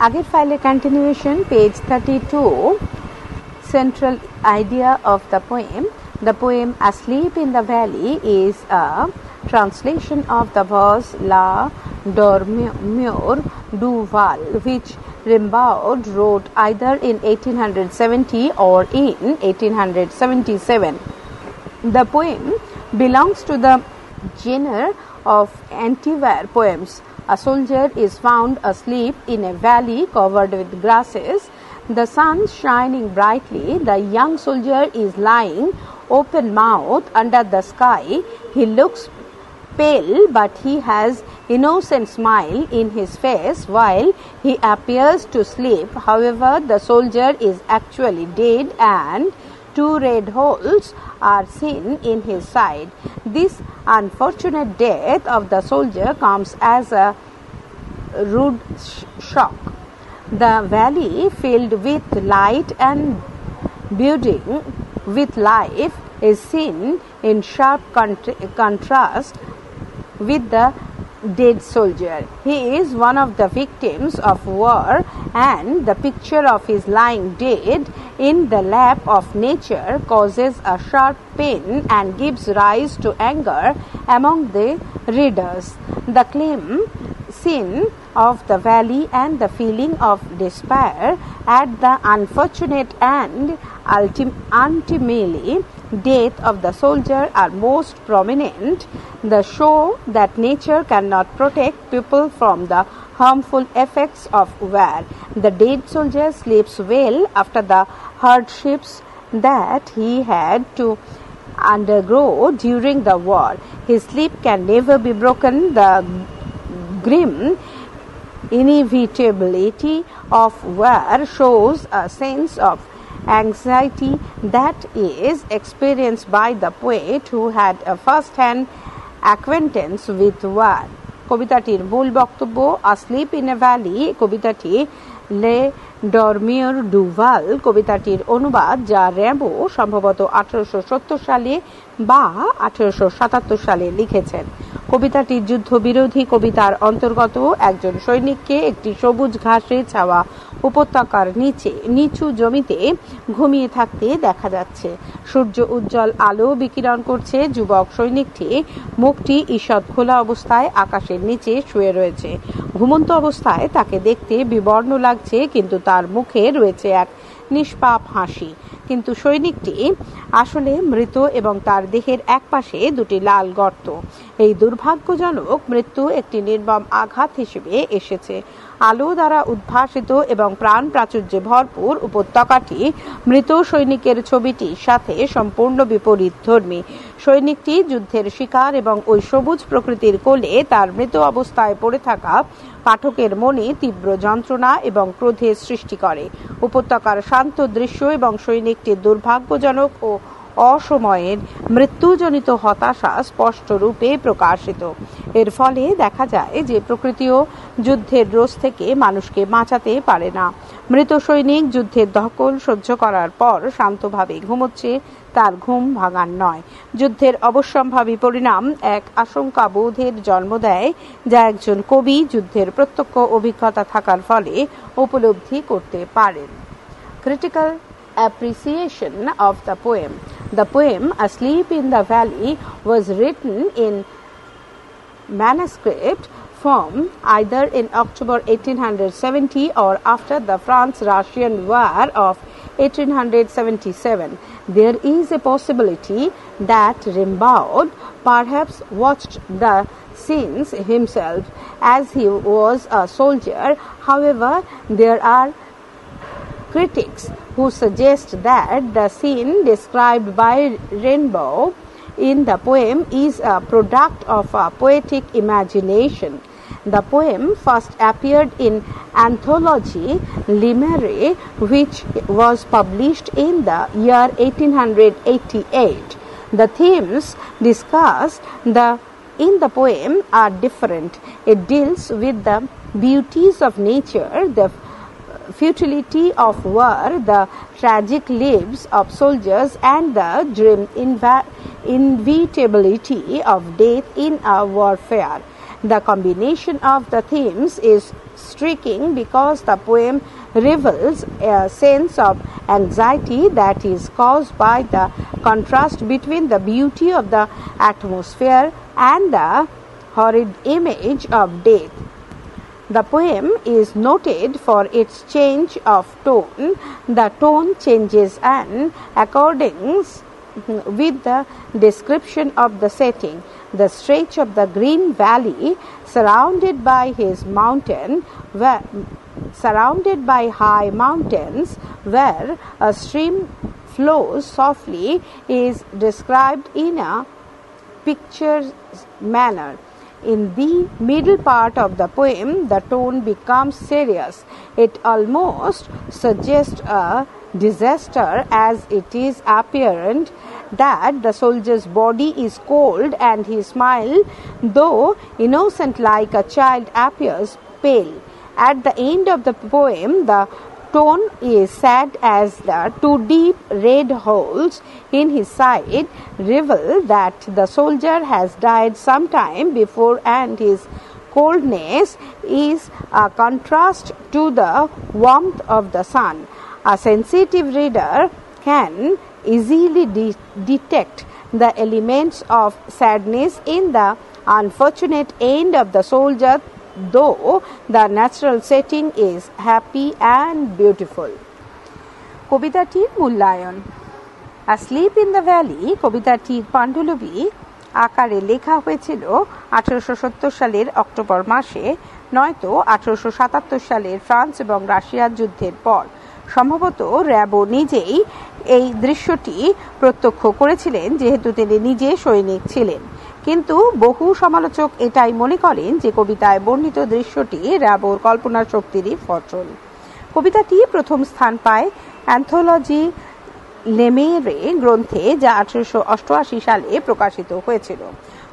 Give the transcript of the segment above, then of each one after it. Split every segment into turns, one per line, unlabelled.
আগের ফাইলের continuation, page 32, central idea of the poem. The poem Asleep in the Valley is a translation of the verse La Dormeur du Val, which Rimbaud wrote either in 1870 or in 1877. The poem belongs to the genre of antiwar poems. A soldier is found asleep in a valley covered with grasses. The sun shining brightly. The young soldier is lying open-mouthed under the sky. He looks pale, but he has innocent smile in his face while he appears to sleep. However, the soldier is actually dead and 2 red holes are seen in his side. This unfortunate death of the soldier comes as a rude shock. The valley filled with light and budding with life is seen in sharp contrast with the dead soldier. He is one of the victims of war, and the picture of his lying dead in the lap of nature causes a sharp pain and gives rise to anger among the readers. The calm scene of the valley and the feeling of despair at the unfortunate and ultimately death of the soldier are most prominent. They show that nature cannot protect people from the harmful effects of war. The dead soldier sleeps well after the hardships that he had to undergo during the war. His sleep can never be broken. The grim inevitability of war shows a sense of anxiety that is experienced by the poet who had a first-hand acquaintance with war. কবিতাটির মূল বক্তব্য আসলিপ in a valley. কবিতাটি লে ডরমিওর do ভাল কবিতাটির অনুবাদ, যা Rambo সম্ভবত 1870 সালে বা 1877 সালে লিখেছেন। কবিতাটি যুদ্ধবিরোধী কবিতার অন্তর্গত। একজন সৈনিককে একটি সবুজ ঘাসে ছাওয়া উপত্যকার নিচু জমিতে ঘুমিয়ে থাকতে দেখা যাচ্ছে। সূর্য উজ্জ্বল আলো বিকিরণ করছে। যুবক সৈনিকটি মুখটি ঈষৎ খোলা অবস্থায় আকাশের নিচে শুয়ে রয়েছে। ঘুমন্ত অবস্থায় তাকে দেখতে বিবর্ণ লাগছে, কিন্তু তার মুখে রয়েছে এক নিষ্পাপ হাসি। কিন্তু সৈনিকটি আসলে মৃত এবং তার দেহের একপাশে 2টি লাল গর্ত। এই দুর্ভাগ্যজনক মৃত্যু একটি নির্মম আঘাত হিসেবে এসেছে। আলো দ্বারা উদ্ভাসিত এবং প্রাণ প্রাচুর্যে ভরপুর উপত্যকাটি মৃত সৈনিকের ছবিটির সাথে সম্পূর্ণ বিপরীতধর্মী। সৈনিকটি যুদ্ধের শিকার এবং ওই সবুজ প্রকৃতির কোলে তার মৃত অবস্থায় পড়ে থাকা পাঠকের মনে তীব্র যন্ত্রণা এবং ক্রোধের সৃষ্টি করে। উপত্যকার শান্ত দৃশ্য এবং সৈনিকটির দুর্ভাগ্যজনক ও অসময়ের মৃত্যুজনিত হতাশা স্পষ্ট রূপে প্রকাশিত। এর ফলে দেখা যায় যে প্রকৃতিও যুদ্ধের রোষ থেকে মানুষকে বাঁচাতে পারে না। মৃত সৈনিক যুদ্ধের ধকল সহ্য করার পর শান্তভাবে ঘুমোচ্ছে, তার ঘুম ভাঙার নয়। যুদ্ধের অবশ্যম্ভাবী পরিণাম এক আশঙ্কা বোধের জন্ম দেয়, যা একজন কবি যুদ্ধের প্রত্যক্ষ অভিজ্ঞতা থাকার ফলে উপলব্ধি করতে পারেন। Critical appreciation of the poem. The poem Asleep in the Valley was written in manuscript form either in October 1870 or after the France-Russian War of 1877. There is a possibility that Rimbaud perhaps watched the scenes himself as he was a soldier. However, there are critics who suggest that the scene described by Rimbaud in the poem is a product of a poetic imagination. The poem first appeared in anthology Limere, which was published in the year 1888. The themes discussed in the poem are different. It deals with the beauties of nature, the futility of war, the tragic lives of soldiers, and the grim inevitability of death in a warfare. The combination of the themes is striking because the poem reveals a sense of anxiety that is caused by the contrast between the beauty of the atmosphere and the horrid image of death. The poem is noted for its change of tone. The tone changes in accordance with the description of the setting. The stretch of the green valley surrounded by high mountains where a stream flows softly is described in a picturesque manner. In the middle part of the poem, the tone becomes serious. It almost suggests a disaster, as it is apparent that the soldier's body is cold and his smile, though innocent like a child, appears pale. At the end of the poem, the tone is sad as the two deep red holes in his side reveal that the soldier has died some time before, and his coldness is a contrast to the warmth of the sun. A sensitive reader can easily detect the elements of sadness in the unfortunate end of the soldier, though the natural setting is happy and beautiful. কবিতাটির মূল্যায়ন। Asleep in the Valley কবিতাটির পাণ্ডুলিপি আকারে লেখা হয়েছিল 1870 সালের October মাসে, নয়তো 1877 সালের ফ্রান্স এবং রাশিয়ার যুদ্ধের পর। সম্ভবত র্যাবো নিজেই এই দৃশ্যটি প্রত্যক্ষ করেছিলেন, যেহেতু তিনি নিজে সৈনিক ছিলেন। কিন্তু বহু সমালোচক এটাই মনে করেন যে কবিতায় বর্ণিত দৃশ্যটি র্যাবোর কল্পনা শক্তিরই ফসল। কবিতাটি প্রথম স্থান পায় অ্যান্থোলজি লেমেরে গ্রন্থে, যা 1888 সালে প্রকাশিত হয়েছিল।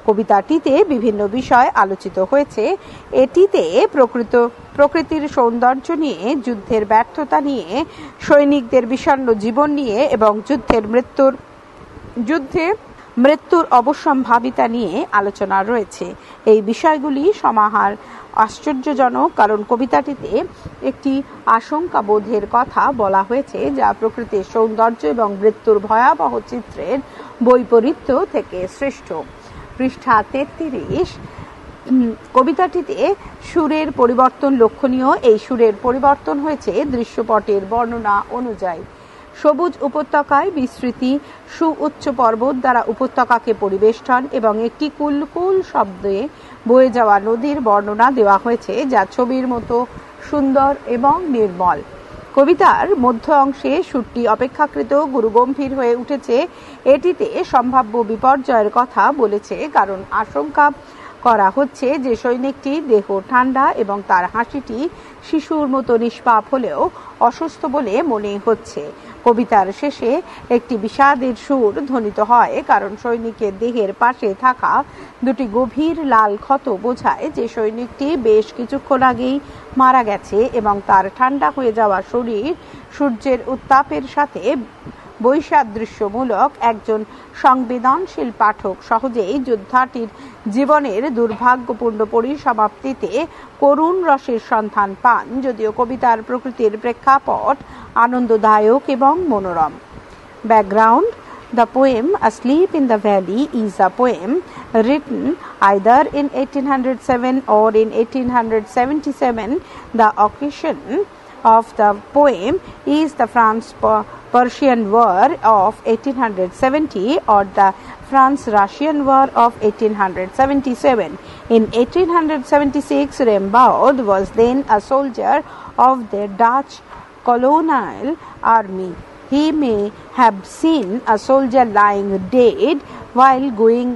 কবিতাটিতে বিভিন্ন বিষয় আলোচিত হয়েছে। এটিতে প্রকৃতির সৌন্দর্য নিয়ে, যুদ্ধের ব্যর্থতা নিয়ে, সৈনিকদের বিষণ্ণ জীবন নিয়ে এবং যুদ্ধে মৃত্যুর অবশ্যম্ভাবিতা নিয়ে আলোচনা রয়েছে। এই বিষয়গুলি সমাহার আশ্চর্যজনক, কারণ কবিতাটিতে একটি আশঙ্কাবোধের কথা বলা হয়েছে, যা প্রকৃতির সৌন্দর্য এবং মৃত্যুর ভয়াবহ চিত্রের বৈপরীত্য থেকে সৃষ্ট। পৃষ্ঠা 33। কবিতাটিতে সুরের পরিবর্তন লক্ষণীয়। এই সুরের পরিবর্তন হয়েছে দৃশ্যপটের বর্ণনা অনুযায়ী। সবুজ উপত্যকায় বিস্তৃতি, সুউচ্চ পর্বত দ্বারা উপত্যকাকে পরিবেষ্টন এবং একটি কুলকুল শব্দে বয়ে যাওয়া নদীর বর্ণনা দেওয়া হয়েছে, যা ছবির মতো সুন্দর এবং নির্মল। কবিতার মধ্য অংশে সুরটি অপেক্ষাকৃত গুরুগম্ভীর হয়ে উঠেছে। এটিতে সম্ভাব্য বিপর্যয়ের কথা বলেছে, কারণ আশঙ্কা করা হচ্ছে যে সৈনিকটির দেহ ঠান্ডা এবং তার হাসিটি শিশুর মতো নিষ্পাপ হলেও অসুস্থ বলে মনে হচ্ছে। কবিতার শেষে একটি বিষাদের সুর ধ্বনিত হয়, কারণ সৈনিকের দেহের পাশে থাকা দুটি গভীর লাল ক্ষত বোঝায় যে সৈনিকটি বেশ কিছুক্ষণ আগেই মারা গেছে এবং তার ঠান্ডা হয়ে যাওয়া শরীর সূর্যের উত্তাপের সাথে বৈসাদৃশ্যমূলক। একজন সংবেদনশীল পাঠক সহজেই যোদ্ধাটির জীবনের দুর্ভাগ্যপূর্ণ পরিসমাপ্তিতে করুণ রসের সন্ধান পান, যদিও কবিতার প্রকৃতির প্রেক্ষাপট আনন্দদায়ক এবং মনোরম। Background: The poem Asleep in the Valley is a poem written either in 1807 or in 1877. The occasion of the poem is the France-Persian War of 1870 or the France-Russian War of 1877. In 1876, Rimbaud was then a soldier of the Dutch colonial army. He may have seen a soldier lying dead while going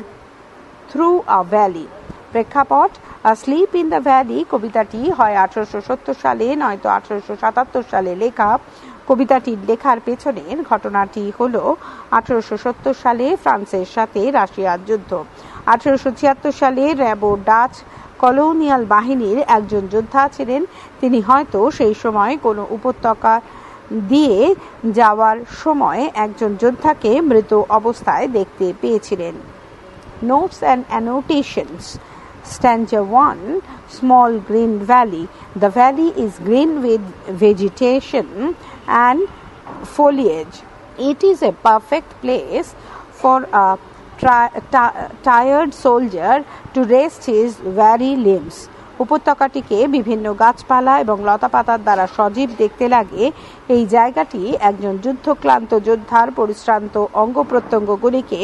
through a valley. প্রেক্ষাপট: Asleep in the Valley কবিতাটি হয় 1870 সালে নয়তো 1877 সালে লেখা। কবিতাটির লেখার পেছনের ঘটনাটি হল 1870 সালে ফ্রান্সের সাথে রাশিয়ার যুদ্ধ। 1876 সালে র্যাবো ডাচ কলোনিয়াল বাহিনীর একজন যোদ্ধা ছিলেন। তিনি হয়তো সেই সময় কোনো উপত্যকা দিয়ে যাওয়ার সময় একজন যোদ্ধাকে মৃত অবস্থায় দেখতে পেয়েছিলেন। Notes and annotations. Stanza 1. Small green valley. The valley is green with vegetation and foliage. It is a perfect place for a tired soldier to rest his weary limbs. উপত্যকাটিকে বিভিন্ন গাছপালা এবং লতাপাতার দ্বারা সজীব দেখতে লাগে। এই জায়গাটি একজন যুদ্ধক্লান্ত যোদ্ধার পরিশ্রান্ত অঙ্গ প্রত্যঙ্গগুলিকে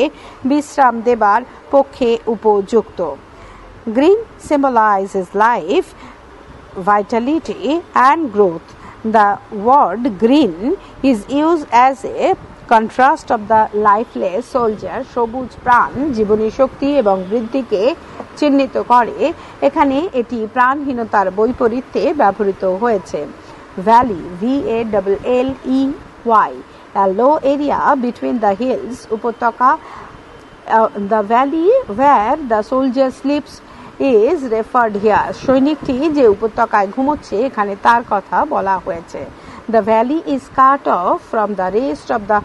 বিশ্রাম দেবার পক্ষে উপযুক্ত। Green symbolizes life, vitality and growth. The word green is used as a contrast of the lifeless soldier. সবুজ প্রাণ জীবনী শক্তি এবং বৃদ্ধিকে চিহ্নিত করে। এখানে এটি প্রাণহীনতার বৈপরীত্যে ব্যবহৃত হয়েছে। Valley, VALLEY, a low area between the hills. উপত্যকা, the valley where the soldier sleeps is referred here. সৈনিকটি যে উপত্যকায় ঘুমোচ্ছে এখানে তার কথা বলা হয়েছে। The valley is cut off from the rest of the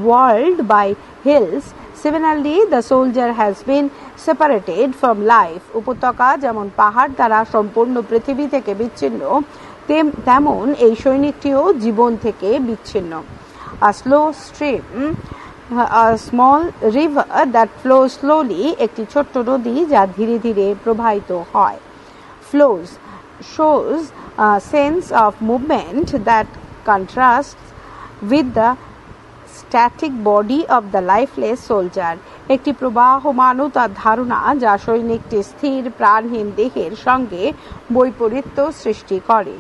world by hills. Similarly, the soldier has been separated from life. উপত্যকা যেমন পাহাড় দ্বারা সম্পূর্ণ পৃথিবী থেকে বিচ্ছিন্ন, তেমন এই সৈনিকটিও জীবন থেকে বিচ্ছিন্ন। A slow stream, a small river that flows slowly, একটি ছোট্ট নদী যা ধীরে ধীরে প্রবাহিত হয়। Flows shows a sense of movement that contrasts with the static body of the lifeless soldier. একটি প্রবাহমানতার ধারণা যা সৈনিকটি স্থির প্রাণহীন দেহের সঙ্গে বৈপরীত্য সৃষ্টি করে।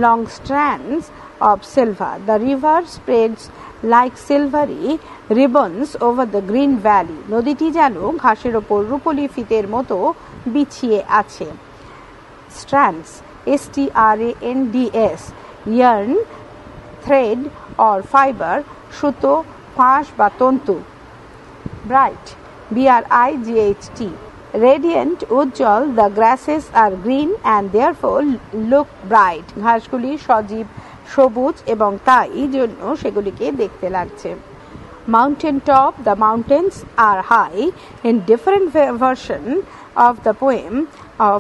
Long strands of silver. The river spreads like silvery ribbons over the green valley. নদীটি যেন ঘাসের ওপর রূপলি ফিতের মতো বিছিয়ে আছে। Strands, strands, yarn, thread or fiber, সুতো, ফাঁস বা তন্তু। Bright, bright, radiant, Ujjwal, the grasses are green and therefore look bright. ঘাসগুলি সজীব সবুজ এবং তাই জন্য সেগুলিকে দেখতে লাগছে। Mountain top, the mountains are high. In different version of the poem of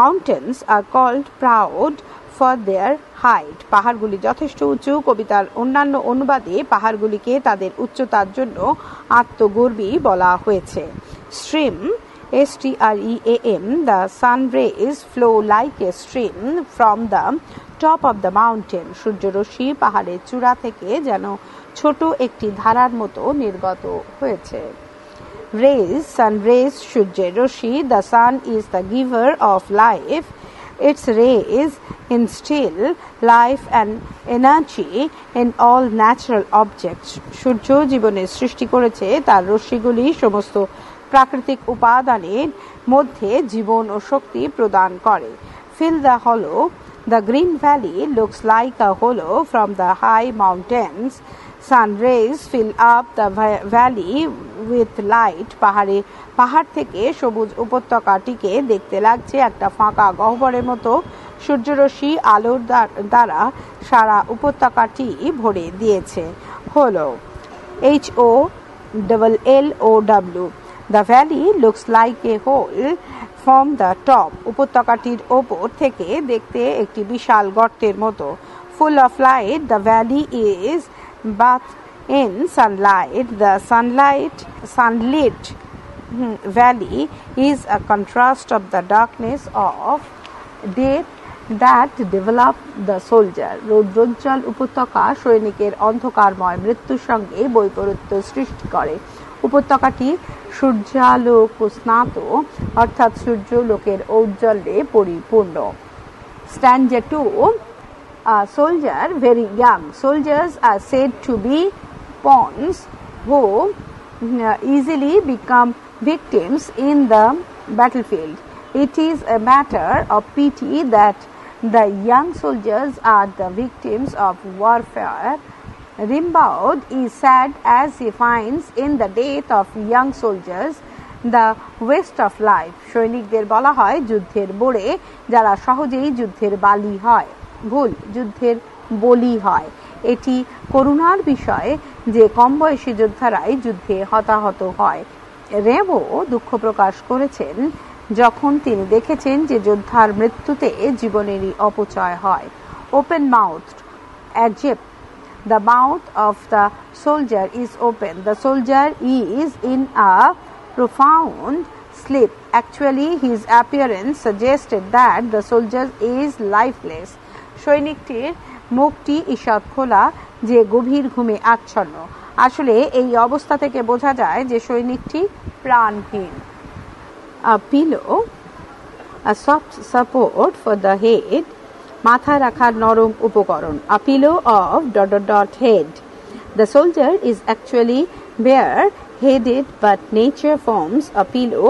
mountains are called proud for their height. পাহাড়গুলি যথেষ্ট উঁচু। কবিতার অন্যান্য অনুবাদে পাহাড়গুলিকে তাদের উচ্চতার জন্য আত্মগর্বী বলা হয়েছে। Stream, stream, the sun rays flow like a stream from the top of the mountain. সূর্যরশ্মি পাহাড়ের চূড়া থেকে যেন ছোট একটি ধারার মতো নির্গত হয়েছে। Rays, sun rays, সূর্যের রশ্মি, the sun is the giver of life. Its rays instill life and energy in all natural objects. সূর্য জীবনের সৃষ্টি করেছে, তার রশ্মিগুলি সমস্ত প্রাকৃতিক উপাদানের মধ্যে জীবন ও শক্তি প্রদান করে। Fill the hollow. The green valley looks like a hollow from the high mountains. Sun rays fill up the valley with light. পাহাড় থেকে সবুজ উপত্যকাটিকে দেখতে লাগছে একটা ফাঁকা গহ্বরের মতো। সূর্যরশ্মি আলোর দ্বারা সারা উপত্যকাটি ভরে দিয়েছে। Hollow, HOLLOW. The valley looks like a hole from the top. উপত্যকাটির ওপর থেকে দেখতে একটি বিশাল গর্তের মতো। Full of light, the valley is bathed in sunlight. The sunlit valley is a contrast of the darkness of death that develop the soldier. রৌদ্রোজ্জ্বল উপত্যকা সৈনিকের অন্ধকারময় মৃত্যুর সঙ্গে বৈপরীত্য সৃষ্টি করে। উপত্যকাটি সূর্যালোক স্নাত, অর্থাৎ সূর্যলোকের ঔজ্জ্বল্যে পরিপূর্ণ। Stanza 2. A soldier very young. Soldiers are said to be pawns who easily become victims in the battlefield. It is a matter of pity that the young soldiers are the victims of warfare. Rimbaud is sad as he finds in the death of young soldiers the waste of life. সৈনিকদের বলা হয় যুদ্ধের বোড়ে, যারা সহজেই যুদ্ধের যুদ্ধের বলি হয়। এটি করুণার বিষয় যে কম বয়সী যোদ্ধারাই যুদ্ধে হতাহত হয়। রেমো দুঃখ প্রকাশ করেছেন যখন তিনি দেখেছেন যে যোদ্ধার মৃত্যুতে জীবনেরই অপচয় হয়। Open mouthed adjective, the mouth of the soldier is open. The soldier is in a profound sleep. Actually, his appearance suggested that the soldier is lifeless. সৈনিকটির মুখটি ঈষৎ খোলা, যে গভীর ঘুমে আচ্ছন্ন। আসলে এই অবস্থা থেকে বোঝা যায় যে সৈনিকটি প্রাণহীন। A pillow, a soft support for the head, মাথায় রাখার নরম উপকরণ। A pillow of ... head. The soldier is actually bare-headed, but nature forms a pillow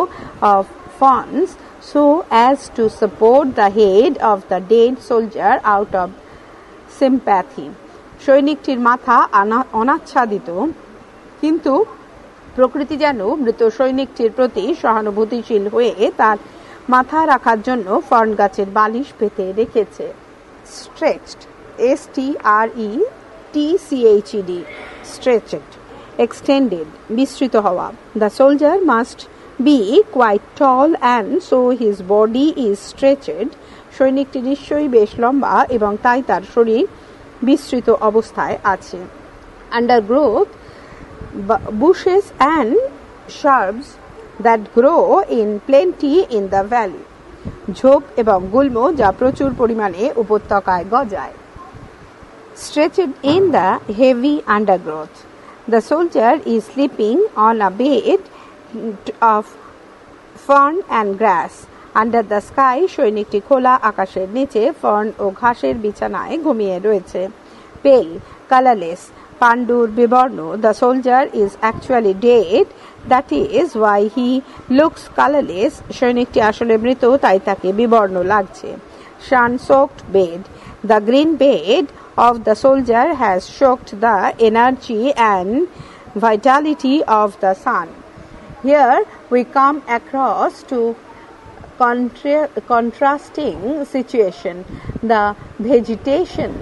of fronds so as to support the head of the dead soldier out of sympathy. সৈনিকটির মাথা অনাচ্ছাদিত, কিন্তু প্রকৃতি যেন মৃত সৈনিকটির প্রতি সহানুভূতিশীল হয়ে তার মাথা রাখার জন্য ফর্ন গাছের বালিশ পেতে রেখেছে। Stretched, stretched, stretched, extended, বিস্তৃত হওয়া। The soldier must be quite tall and so his body is stretched. সৈনিকটি নিশ্চয়ই বেশ লম্বা এবং তাই তার শরীর বিস্তৃত অবস্থায় আছে। Undergrowth, bushes and shrubs that grow in plenty in the valley. ঝোপ এবং গুল্ম যা প্রচুর পরিমাণে উপত্যকায় গজায়। Stretched in the heavy undergrowth. The soldier is sleeping on a bed of fern and grass. Under the sky, সৈনিকটি খোলা আকাশের নিচে ফর্ন ও ঘাসের বিছানায় ঘুমিয়ে রয়েছে। Pale, colorless, পাণ্ডুর বিবর্ণ। The soldier is actually dead. That is why he looks colorless. সৈনিকটি আসলে মৃত, তাই তাকে বিবর্ণ লাগছে। Sun-soaked bed. The green bed of the soldier has soaked the energy and vitality of the sun. Here we come across to contrasting situation. The vegetation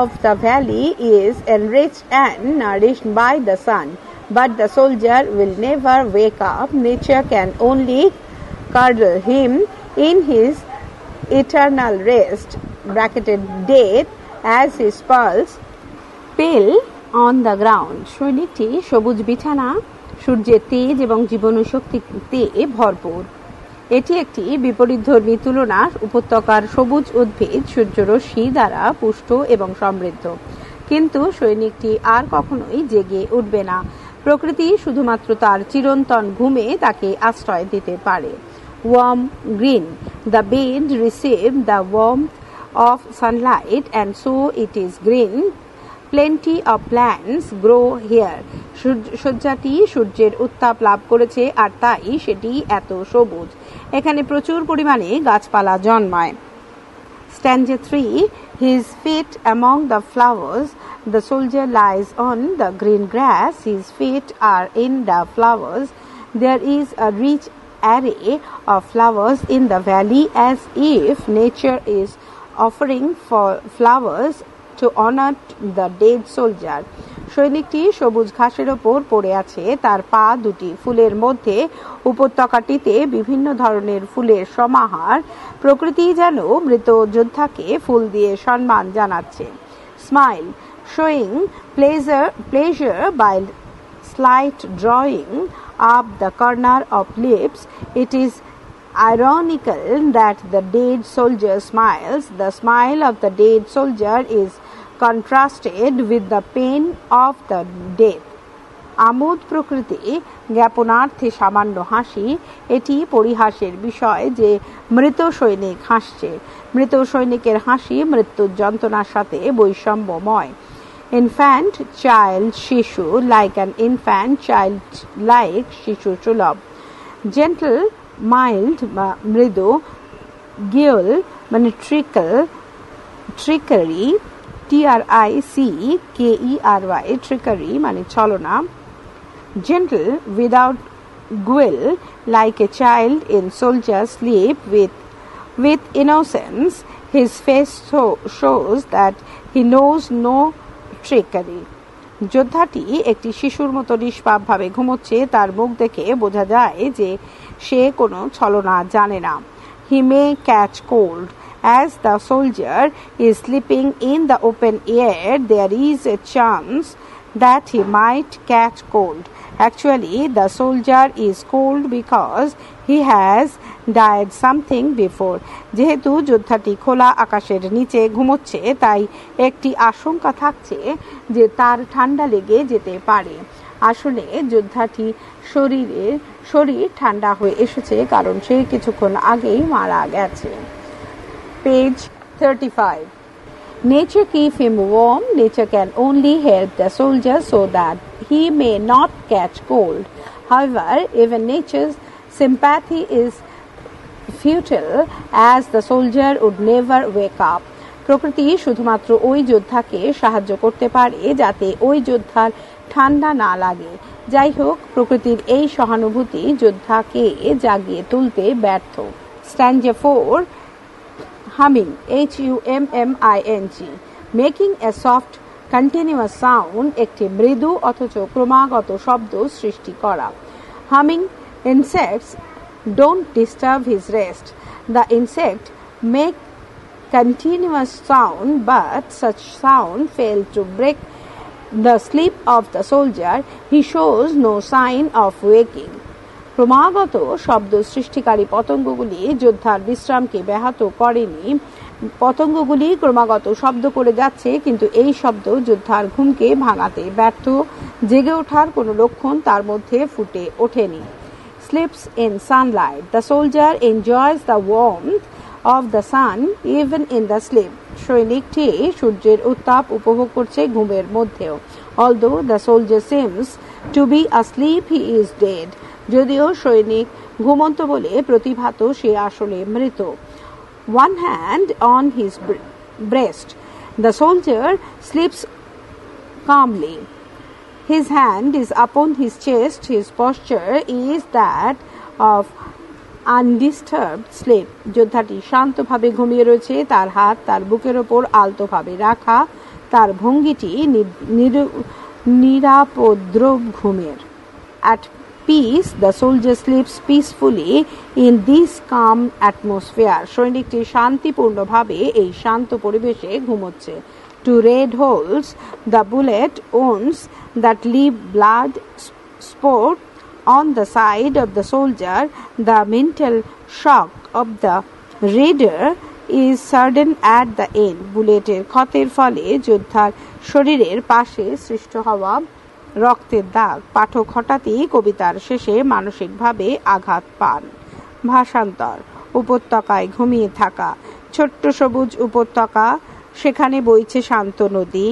of the valley is enriched and nourished by the sun, but the soldier will never wake up. Nature can only cradle him in his eternal rest, bracketed death, as his pulse pale on the ground. সৈনিকটি সবুজ বিছানা, সূর্যের তেজ এবং জীবনীশক্তিতে ভরপুর। এটি একটি বিপরীতধর্মী তুলনা। উপত্যকার সবুজ উদ্ভিদ সূর্যরশ্মি দ্বারা পুষ্ট এবং সমৃদ্ধ, কিন্তু সৈনিকটি আর কখনোই জেগে উঠবে না। প্রকৃতি শুধুমাত্র তার চিরন্তন ঘুমে তাকে আশ্রয় দিতে পারে। Warm green. The bed received the warmth of sunlight and so it is green. Plenty of plants grow here. শয্যাটি সূর্যের উত্তাপ লাভ করেছে আর তাই সেটি এত সবুজ। এখানে প্রচুর পরিমাণে গাছপালা জন্মায়। Stanza 3. His feet among the flowers. The soldier lies on the green grass. His feet are in the flowers. There is a rich array of flowers in the valley, as if nature is offering for flowers to honor the dead soldier. সৈনিকটি সবুজ ঘাসের ওপর পড়ে আছে, তার পা দুটি ফুলের মধ্যে। উপত্যকাটিতে বিভিন্ন ধরনের ফুলের সমাহার। প্রকৃতি যেন মৃত যোদ্ধাকে ফুল দিয়ে সম্মান জানাচ্ছে। Smile, showing pleasure by slight drawing up the corner of lips. It is ironical that the dead soldier smiles. The smile of the dead soldier is contrasted with the pain of the death. আমোদ প্রকৃতি জ্ঞাপনার্থে সামান্য হাসি। এটি পরিহাসের বিষয় যে মৃত সৈনিক হাসছে। মৃত সৈনিকের হাসি মৃত্যুর যন্ত্রণার সাথে বৈষম্যময়। Infant, child, শিশু, like an infant, child, like শিশু সুলভ। Gentle, mild, মৃদু। Guile, মানে trickery, trickery, trickery মানে ছলনা। Gentle, without guile, like a child in soldier's sleep with innocence. His face shows that he knows no trickery. যোদ্ধাটি একটি শিশুর মতো নিষ্পাপভাবে ঘুমোচ্ছে। তার মুখ দেখে বোঝা যায় যে সে কোনো ছলনা জানে না। He may catch cold. As the soldier is sleeping in the open air, there is a chance that he might catch cold. Actually, the soldier is cold because he has died something before. যেহেতু যোদ্ধাটি খোলা আকাশের নিচে ঘুমোচ্ছে, তাই একটি আশঙ্কা থাকছে যে তার ঠান্ডা লেগে যেতে পারে। আসলে যোদ্ধাটি শরীর ঠান্ডা হয়ে এসেছে, কারণ সে কিছুক্ষণ আগেই মারা গেছে। Page 35. Nature keep him warm. Nature can only help the soldier so that he may not catch cold. However, even nature's sympathy is futile, as the soldier would never wake up. প্রকৃতি শুধুমাত্র ওই যোদ্ধাকে সাহায্য করতে পারে যাতে ওই যোদ্ধার ঠান্ডা না লাগে। যাই হোক, প্রকৃতির এই সহানুভূতি যোদ্ধাকে জাগিয়ে তুলতে ব্যর্থ। Stanza 4. Humming, Humming. Making a soft continuous sound, একটি মৃদু অথচ ক্রমাগত শব্দ সৃষ্টি করা। Humming insects don't disturb his rest. The insect make continuous sound, but such sound fail to break the sleep of the soldier. He shows no sign of waking. ক্রমাগত শব্দ সৃষ্টিকারী পতঙ্গগুলি যোদ্ধার বিশ্রামকে ব্যাহত করেনি। পতঙ্গগুলি ক্রমাগত শব্দ করে যাচ্ছে, কিন্তু এই শব্দ যোদ্ধার ঘুমকে ভাঙাতে ব্যর্থ। জেগে ওঠার কোনো লক্ষণ তার মধ্যে ফুটে ওঠেনি। Sleeps in sunlight. The soldier enjoys the warmth of the sun even in the sleep. সৈনিকটি সূর্যের উত্তাপ উপভোগ করছে ঘুমের মধ্যেও। Although the soldier seems to be asleep, he is dead. যদিও সৈনিক ঘুমন্ত বলে প্রতিভাত, সে আসলে মৃত। One hand on his breast. The soldier sleeps calmly. His hand is upon his chest. His posture is that of undisturbed sleep. যোদ্ধাটি শান্তভাবে ঘুমিয়ে রয়েছে, তার হাত তার বুকের ওপর আলতোভাবে রাখা। তার ভঙ্গিটি নিরাপদ্রব ঘুমের। At peace, the soldier sleeps peacefully in this calm atmosphere. সৈনিকটি শান্তিপূর্ণভাবে এই শান্ত পরিবেশে ঘুমোচ্ছে। To red holes, the bullet wounds that leave blood spot on the side of the soldier, the mental shock of the reader is sudden at the end. বুলেটের ক্ষতের ফলে যোদ্ধার শরীরের পাশে সৃষ্ট হওয়া রক্তের দাগ পাঠক হঠাৎই কবিতার শেষে মানসিকভাবে আঘাত পান। ভাষান্তর। উপত্যকায় ঘুমিয়ে থাকা। ছোট্ট সবুজ উপত্যকা, সেখানে বইছে শান্ত নদী,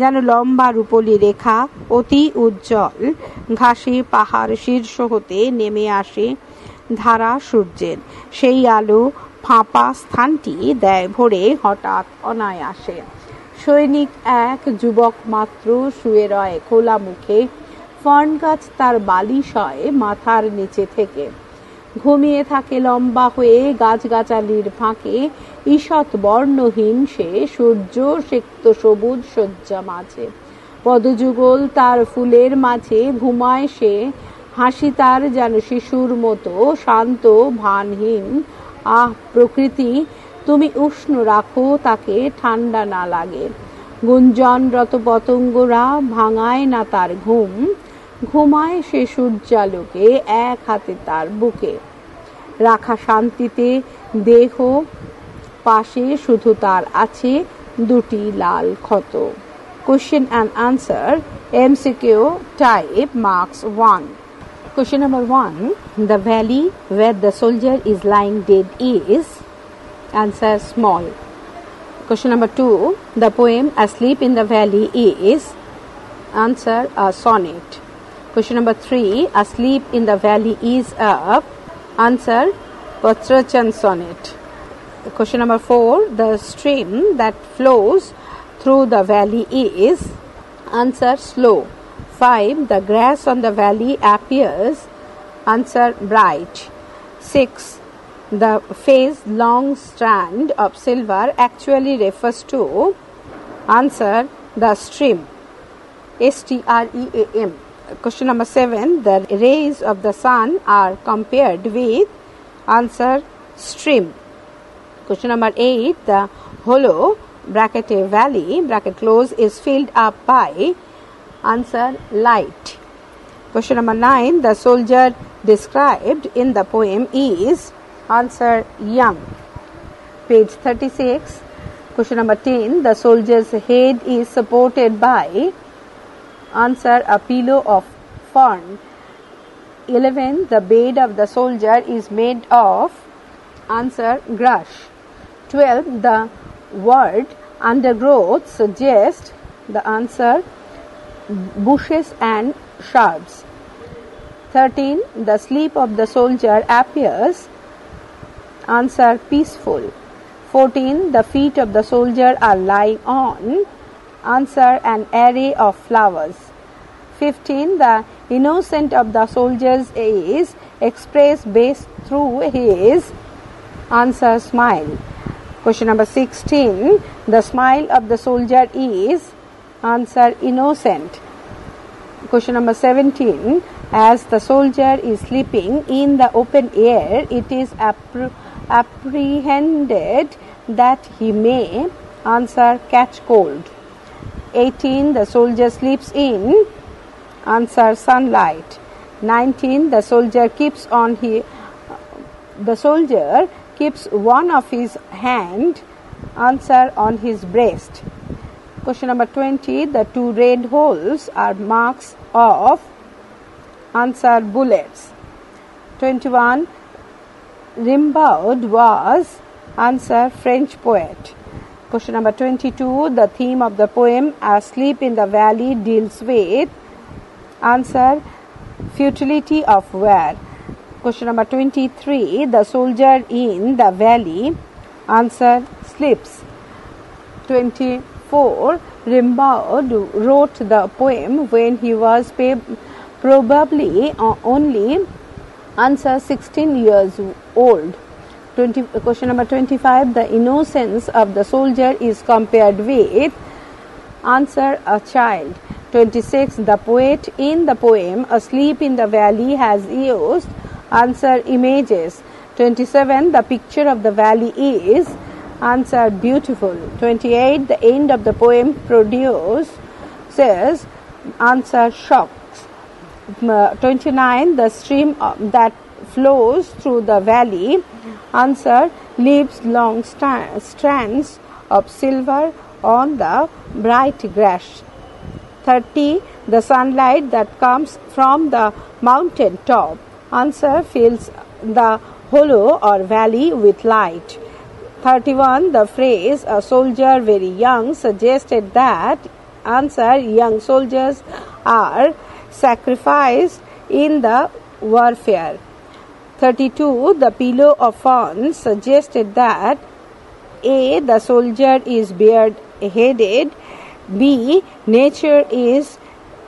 যেন লম্বা রূপলি রেখা, অতি উজ্জ্বল। ঘাসে পাহাড় শীর্ষ হতে নেমে আসে ধারা সূর্যের। সেই আলো ফাঁপা স্থানটি দেয় ভরে হঠাৎ অনায়াসে। সৈনিক এক যুবক মাত্র শুয়ে রয় খোলা মুখে। ফর্ন গাছ তার বালিশ হয় মাথার নিচে থেকে। ঘুমিয়ে থাকে লম্বা হয়ে গাছগাছালির ফাঁকে। ঈষৎ বর্ণহীন সে সূর্য সিক্ত সবুজ শয্যা মাঝে। পদযুগল তার ফুলের মাঝে ঘুমায় সে। হাসি তার যেন শিশুর মতো শান্ত ভানহীন। আহ প্রকৃতি, তুমি উষ্ণ রাখো, তাকে ঠান্ডা না লাগে। গুঞ্জনরত পতঙ্গরা ভাঙায় না তার ঘুম। ঘুমায় সে সূর্যালোকে এক হাতে তার বুকে রাখা শান্তিতে দেহ। পাশে শুধু তার আছে দুটি লাল ক্ষত। Question and answer, MCQ type, marks 1. Question number 1. The valley where the soldier is lying dead is? Answer, small. Question number 2. The poem Asleep in the Valley is? Answer, a sonnet. Question number 3. Asleep in the Valley is a? Answer, Patrachan sonnet. Question number 4. The stream that flows through the valley is? Answer, slow. 5. The grass on the valley appears? Answer, bright. 6. The phase long strand of silver actually refers to? Answer, the stream. STREAM. Question number 7. The rays of the sun are compared with, answer, stream. Question number 8. The hollow bracket a valley bracket close is filled up by, answer, light. Question number 9. The soldier described in the poem is, answer, young. Page 36. Question number 10. The soldier's head is supported by, answer, a pillow of fern. 11. The bed of the soldier is made of, answer, grass. 12. The word undergrowth suggests the answer, bushes and shrubs. 13. The sleep of the soldier appears, answer, peaceful. 14. The feet of the soldier are lying on, answer, an array of flowers. 15. The innocence of the soldier is expressed best through his, answer, smile. Question number 16. The smile of the soldier is, answer, innocent. Question number 17. As the soldier is sleeping in the open air, it is apprehended that he may, answer, catch cold. 18. The soldier sleeps in, answer, sunlight. 19. The soldier keeps one of his hand, answer, on his breast. Question number 20. The two red holes are marks of, answer, bullets. 21. Rimbaud was, answer, French poet. Question number 22. The theme of the poem Asleep in the Valley deals with, answer, futility of war. Question number 23. The soldier in the valley, answer, sleeps. 24. Rimbaud wrote the poem when he was probably only, answer, 16 years old. Question number 25. The innocence of the soldier is compared with, answer, a child. 26. The poet in the poem Asleep in the Valley has used, answer, images. 27. The picture of the valley is, answer, beautiful. 28. The end of the poem produces, answer, shocks. 29. The stream that flows through the valley, answer, leaves long strands of silver on the bright grass. 30. The sunlight that comes from the mountain top, answer, fills the hollow or valley with light. 31. The phrase a soldier very young suggested that, answer, young soldiers are sacrificed in the warfare. 32. The pillow of fern suggested that, A. The soldier is bare-headed, B. Nature is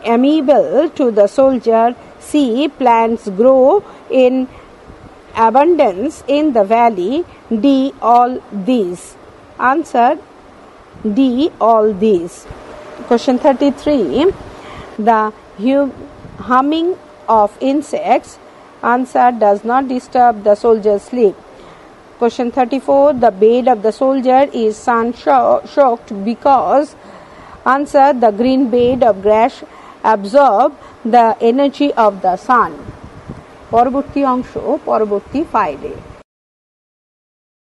amiable to the soldier, C. Plants grow in abundance in the valley, D. All these. Answer, D. All these. Question 33. The humming of insects, answer, does not disturb the soldier's sleep. Question 34. The bed of the soldier is sun-soaked because, answer, the green bed of grass absorb the energy of the sun. পরবর্তী অংশ পরবর্তী ফাইলে।